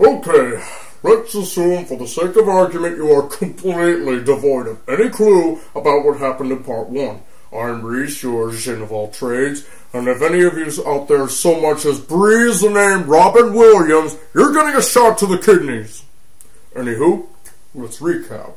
Okay, let's assume for the sake of argument you are completely devoid of any clue about what happened in part 1. I'm Reese, your Jean of all trades, and if any of you out there so much as breathe the name Robin Williams, you're getting a shot to the kidneys. Anywho, let's recap.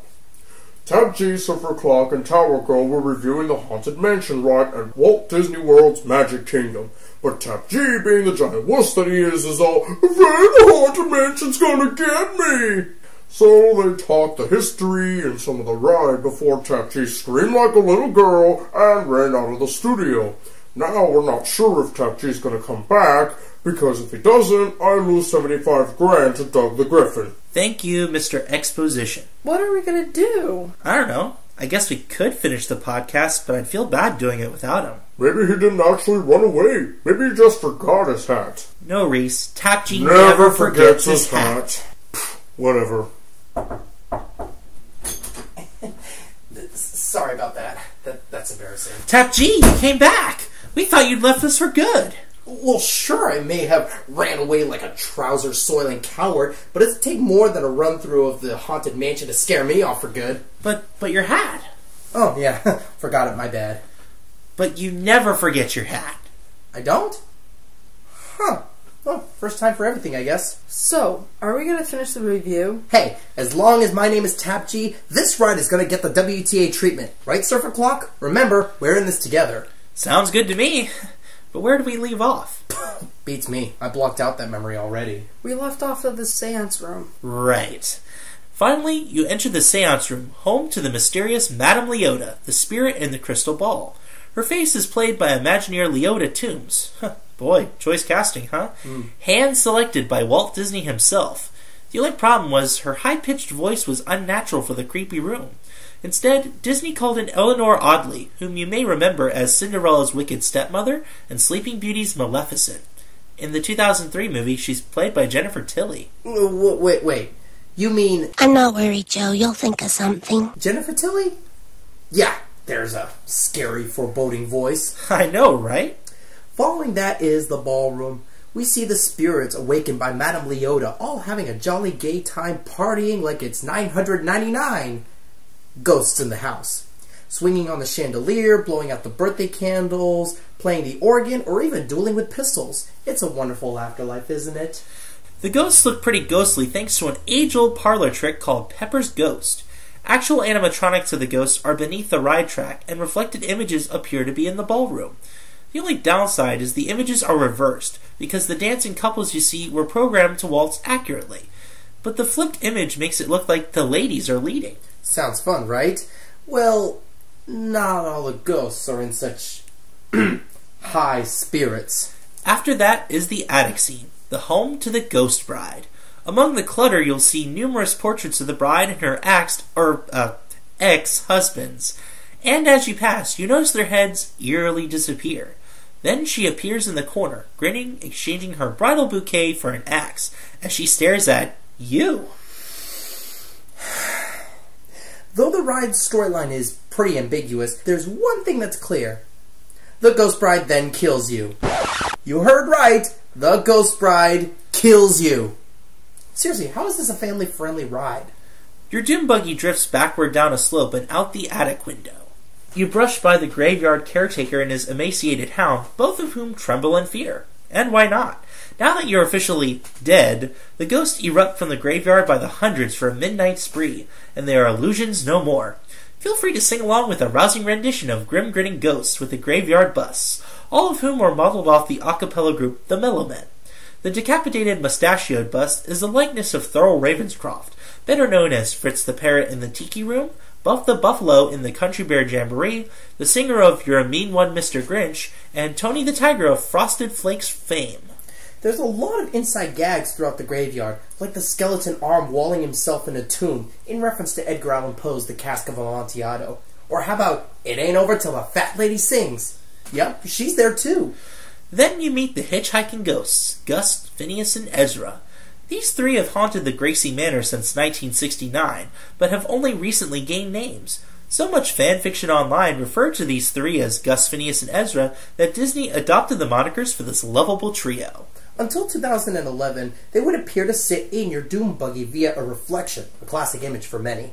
Tab G, Surfer Clock, and Tower Girl were reviewing the Haunted Mansion ride at Walt Disney World's Magic Kingdom. But Tab G, being the giant wuss that he is all, "Afraid the Haunted Mansion's gonna get me!" So they talked the history and some of the ride before Tab G screamed like a little girl and ran out of the studio. Now we're not sure if Tab G's gonna come back, because if he doesn't, I lose 75 grand to Doug the Griffin. Thank you, Mr. Exposition. What are we gonna do? I don't know. I guess we could finish the podcast, but I'd feel bad doing it without him. Maybe he didn't actually run away. Maybe he just forgot his hat. No, Reese. Tab G never forgets his hat. Whatever. Sorry about that. That's embarrassing. Tab G, you came back! We thought you'd left us for good. Well, sure, I may have ran away like a trouser-soiling coward, but it'd take more than a run-through of the Haunted Mansion to scare me off for good. But your hat. Oh, yeah. Forgot it, my bad. But you never forget your hat. I don't? Huh. Well, first time for everything, I guess. So, are we gonna finish the review? Hey, as long as my name is Tap G, this ride is gonna get the WTA treatment. Right, Surfer Clock? Remember, we're in this together. Sounds good to me. But where did we leave off? Beats me. I blocked out that memory already. We left off at the seance room. Right. Finally, you enter the seance room, home to the mysterious Madame Leota, the spirit in the crystal ball. Her face is played by Imagineer Leota Toombs. Boy, choice casting, huh? Hand-selected by Walt Disney himself. The only problem was her high-pitched voice was unnatural for the creepy room. Instead, Disney called in Eleanor Audley, whom you may remember as Cinderella's wicked stepmother and Sleeping Beauty's Maleficent. In the 2003 movie, she's played by Jennifer Tilly. Wait. You mean... I'm not worried, Joe. You'll think of something. Jennifer Tilly? Yeah, there's a scary, foreboding voice. I know, right? Following that is the ballroom. We see the spirits awakened by Madame Leota, all having a jolly gay time partying like it's 999. Ghosts in the house. Swinging on the chandelier, blowing out the birthday candles, playing the organ, or even dueling with pistols. It's a wonderful afterlife, isn't it? The ghosts look pretty ghostly thanks to an age-old parlor trick called Pepper's Ghost. Actual animatronics of the ghosts are beneath the ride track, and reflected images appear to be in the ballroom. The only downside is the images are reversed, because the dancing couples you see were programmed to waltz accurately. But the flipped image makes it look like the ladies are leading. Sounds fun, right? Well, not all the ghosts are in such high spirits. After that is the attic scene, the home to the ghost bride. Among the clutter, you'll see numerous portraits of the bride and her ex-husbands. And as you pass, you notice their heads eerily disappear. Then she appears in the corner, grinning, exchanging her bridal bouquet for an axe, as she stares at you. Though the ride's storyline is pretty ambiguous, there's one thing that's clear. The Ghost Bride then kills you. You heard right! The Ghost Bride kills you! Seriously, how is this a family-friendly ride? Your doom buggy drifts backward down a slope and out the attic window. You brush by the graveyard caretaker and his emaciated hound, both of whom tremble in fear. And why not? Now that you're officially dead, the ghosts erupt from the graveyard by the hundreds for a midnight spree, and they are illusions no more. Feel free to sing along with a rousing rendition of Grim Grinning Ghosts with the Graveyard Busts, all of whom were modeled off the a cappella group The Mellowmen. The decapitated mustachioed bust is a likeness of Thurl Ravenscroft, better known as Fritz the Parrot in the Tiki Room, Buff the Buffalo in the Country Bear Jamboree, the singer of You're a Mean One, Mr. Grinch, and Tony the Tiger of Frosted Flakes fame. There's a lot of inside gags throughout the graveyard, like the skeleton arm walling himself in a tomb, in reference to Edgar Allan Poe's The Cask of Amontillado. Or how about, it ain't over till a fat lady sings? Yep, she's there too. Then you meet the hitchhiking ghosts, Gus, Phineas, and Ezra. These three have haunted the Gracie Manor since 1969, but have only recently gained names. So much fanfiction online referred to these three as Gus, Phineas, and Ezra that Disney adopted the monikers for this lovable trio. Until 2011, they would appear to sit in your doom buggy via a reflection, a classic image for many.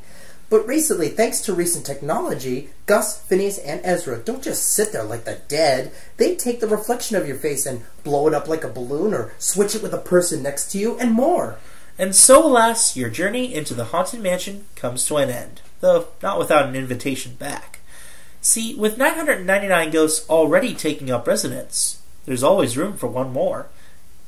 But recently, thanks to recent technology, Gus, Phineas, and Ezra don't just sit there like the dead. They take the reflection of your face and blow it up like a balloon or switch it with a person next to you and more. And so, alas, your journey into the Haunted Mansion comes to an end, though not without an invitation back. See, with 999 ghosts already taking up residence, there's always room for one more.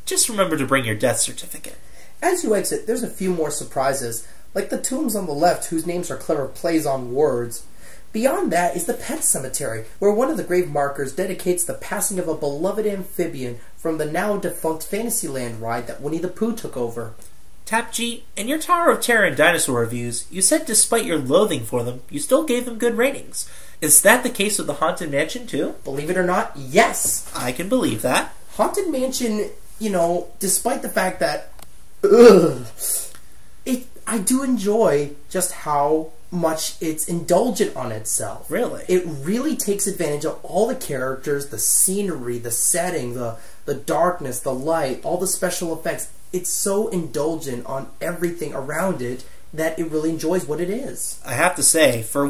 Just remember to bring your death certificate. As you exit, there's a few more surprises, like the tombs on the left whose names are clever plays on words. Beyond that is the pet cemetery, where one of the grave markers dedicates the passing of a beloved amphibian from the now-defunct Fantasyland ride that Winnie the Pooh took over. Tap G, in your Tower of Terror and Dinosaur reviews, you said despite your loathing for them, you still gave them good ratings. Is that the case with the Haunted Mansion, too? Believe it or not, yes! I can believe that. Haunted Mansion, despite the fact that, I do enjoy just how much it's indulgent on itself. Really? It really takes advantage of all the characters, the scenery, the setting, the darkness, the light, all the special effects. It's so indulgent on everything around it that it really enjoys what it is. I have to say, for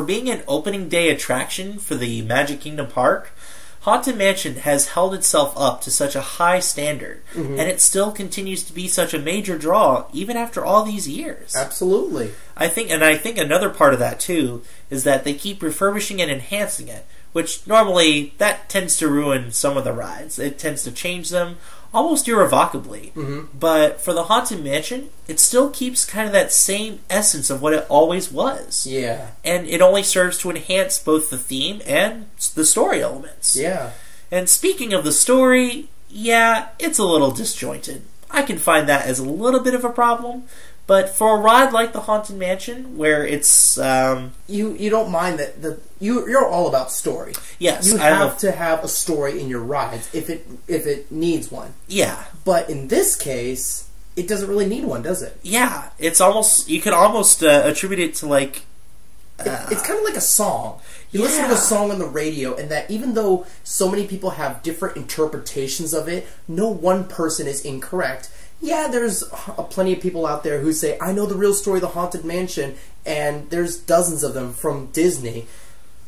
being an opening day attraction for the Magic Kingdom Park, Haunted Mansion has held itself up to such a high standard, and it still continues to be such a major draw even after all these years. Absolutely. I think another part of that too is that they keep refurbishing and enhancing it, which normally that tends to ruin some of the rides. It tends to change them almost irrevocably. But for the Haunted Mansion, it still keeps kind of that same essence of what it always was. Yeah. And it only serves to enhance both the theme and the story elements. Yeah. And speaking of the story, yeah, it's a little disjointed. I can find that as a little bit of a problem. But for a ride like the Haunted Mansion, where it's you don't mind that you're all about story. Yes, you have to have a story in your rides if it needs one. Yeah, but in this case, it doesn't really need one, does it? Yeah, it's almost you could almost attribute it to like it's kind of like a song. You listen to a song on the radio, and that even though so many people have different interpretations of it, no one person is incorrect. Yeah, there's plenty of people out there who say, I know the real story of the Haunted Mansion, and there's dozens of them from Disney,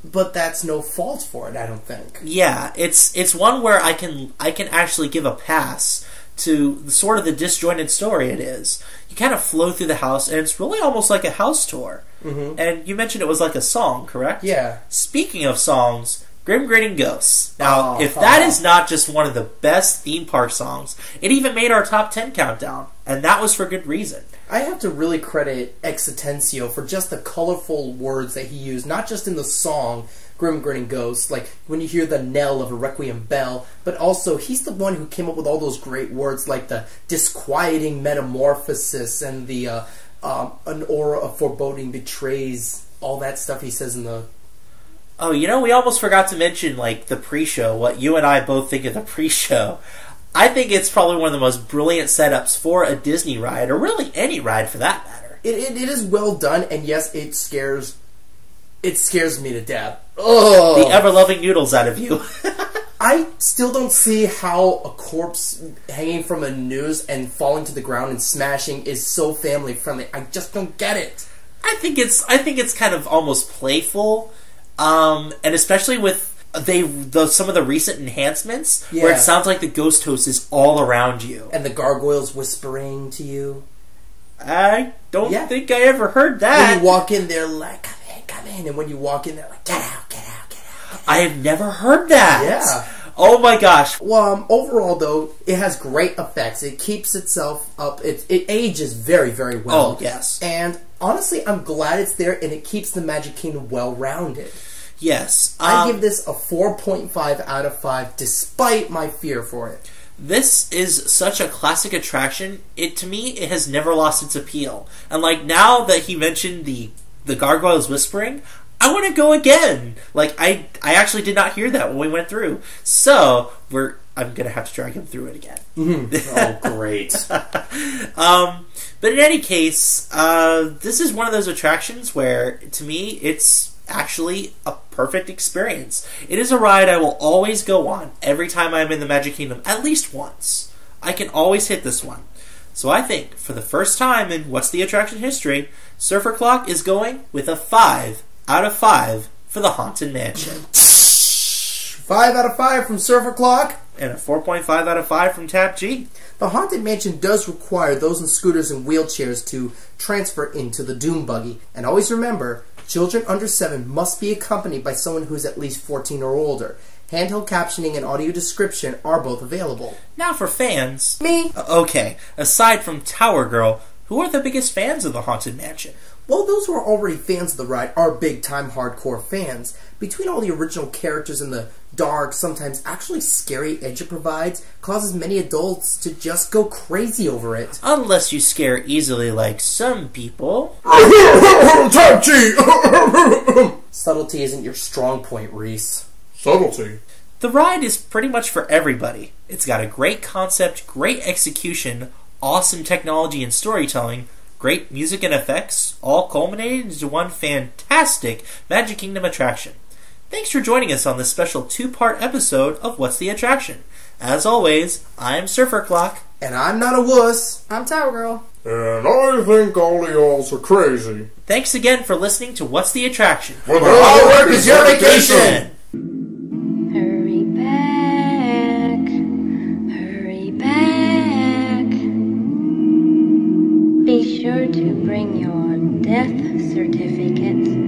but that's no fault for it, I don't think. Yeah, it's one where I can actually give a pass to sort of the disjointed story it is. You kind of flow through the house, and it's really almost like a house tour. And you mentioned it was like a song, correct? Yeah. Speaking of songs, Grim Grinning Ghosts. Now, if that is not just one of the best theme park songs, it even made our top 10 countdown, and that was for good reason. I have to really credit Exitencio for just the colorful words that he used, not just in the song Grim Grinning Ghosts, like when you hear the knell of a requiem bell, but also he's the one who came up with all those great words like the disquieting metamorphosis and the an aura of foreboding betrays, all that stuff he says in the... Oh, we almost forgot to mention, like, the pre-show, what you and I both think of the pre-show. I think it's probably one of the most brilliant setups for a Disney ride, or really any ride for that matter. It is well done, and yes, it scares me to death. Oh, the ever-loving noodles out of you. I still don't see how a corpse hanging from a noose and falling to the ground and smashing is so family-friendly. I just don't get it. I think it's kind of almost playful. And especially with some of the recent enhancements, where it sounds like the ghost host is all around you, and the gargoyles whispering to you. I don't think I ever heard that. When you walk in, they're like, "Come in," and when you walk in, they're like, "Get out, get out, get out." I have never heard that. Yeah. Oh my gosh. Well, overall though, it has great effects. It keeps itself up. It ages very, very well. Oh yes. And honestly, I'm glad it's there, and it keeps the Magic Kingdom well-rounded. Yes. I give this a 4.5 out of 5, despite my fear for it. This is such a classic attraction. To me, it has never lost its appeal. And like now that he mentioned the gargoyles whispering, I want to go again. Like I actually did not hear that when we went through. So I'm gonna have to drag him through it again. Oh, great. But in any case, this is one of those attractions where, to me, it's actually a perfect experience. It is a ride I will always go on every time I'm in the Magic Kingdom, at least once. I can always hit this one. So I think, for the first time in What's the Attraction history, Surfer Clock is going with a 5 out of 5 for the Haunted Mansion. 5 out of 5 from Surfer Clock. And a 4.5 out of 5 from Tap G. The Haunted Mansion does require those in scooters and wheelchairs to transfer into the Doom Buggy. And always remember, children under 7 must be accompanied by someone who's at least 14 or older. Handheld captioning and audio description are both available. Now for fans. Me. Okay, aside from Tower Girl, who are the biggest fans of the Haunted Mansion? Well, those who are already fans of the ride are big-time hardcore fans. Between all the original characters and the dark, sometimes actually scary edge it provides, causes many adults to just go crazy over it. Unless you scare easily like some people. Tap G! Subtlety isn't your strong point, Reese. Subtlety. The ride is pretty much for everybody. It's got a great concept, great execution, awesome technology and storytelling, great music and effects, all culminated into one fantastic Magic Kingdom attraction. Thanks for joining us on this special 2-part episode of What's the Attraction? As always, I'm Surfer Clock. And I'm not a wuss. I'm Tower Girl. And I think all of y'alls are crazy. Thanks again for listening to What's the Attraction? Well, the hard work is your vacation! Hurry back, hurry back. Be sure to bring your death certificate.